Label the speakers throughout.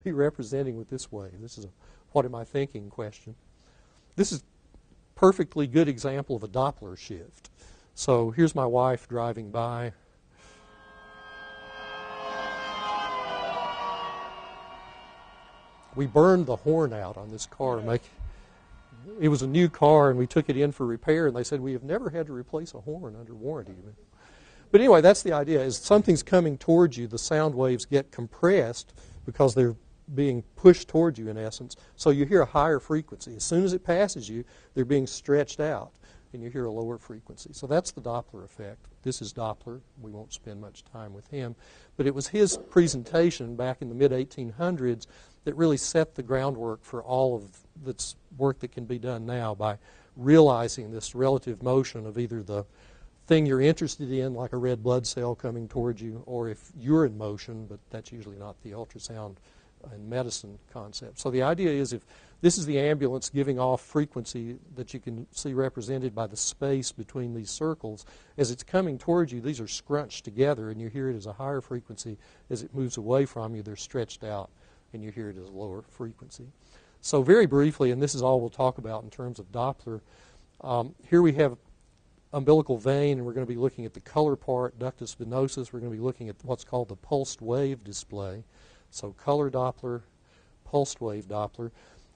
Speaker 1: be representing with this wave? This is a what am I thinking question. This is a perfectly good example of a Doppler shift. So here's my wife driving by. We burned the horn out on this car. It was a new car, and we took it in for repair, and they said, we have never had to replace a horn under warranty. But anyway, that's the idea. As something's coming towards you, the sound waves get compressed because they're being pushed towards you, in essence. So you hear a higher frequency. As soon as it passes you, they're being stretched out, and you hear a lower frequency. So that's the Doppler effect. This is Doppler. We won't spend much time with him. But it was his presentation back in the mid-1800s that really set the groundwork for all of this work that can be done now by realizing this relative motion of either the thing you're interested in, like a red blood cell coming towards you, or if you're in motion, but that's usually not the ultrasound and medicine concept. So the idea is if this is the ambulance giving off frequency that you can see represented by the space between these circles, as it's coming towards you, these are scrunched together, and you hear it as a higher frequency. As it moves away from you, they're stretched out, and you hear it as a lower frequency. So very briefly, and this is all we'll talk about in terms of Doppler, here we have umbilical vein, and we're going to be looking at the color part, ductus venosus. We're going to be looking at what's called the pulsed wave display. So color Doppler, pulsed wave Doppler.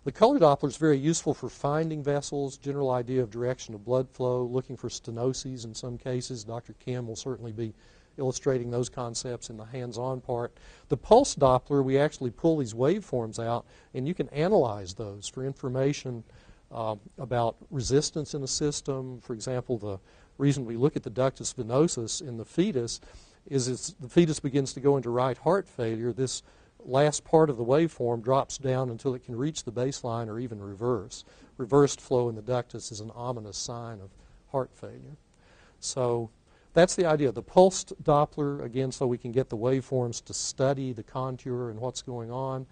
Speaker 1: The color Doppler is very useful for finding vessels, general idea of direction of blood flow, looking for stenoses in some cases. Dr. Kim will certainly be illustrating those concepts in the hands-on part. The pulse Doppler, we actually pull these waveforms out, and you can analyze those for information about resistance in the system. For example, the reason we look at the ductus venosus in the fetus is as the fetus begins to go into right heart failure, this last part of the waveform drops down until it can reach the baseline or even reverse. Reversed flow in the ductus is an ominous sign of heart failure. So that's the idea. The pulsed Doppler, again, so we can get the waveforms to study the contour and what's going on.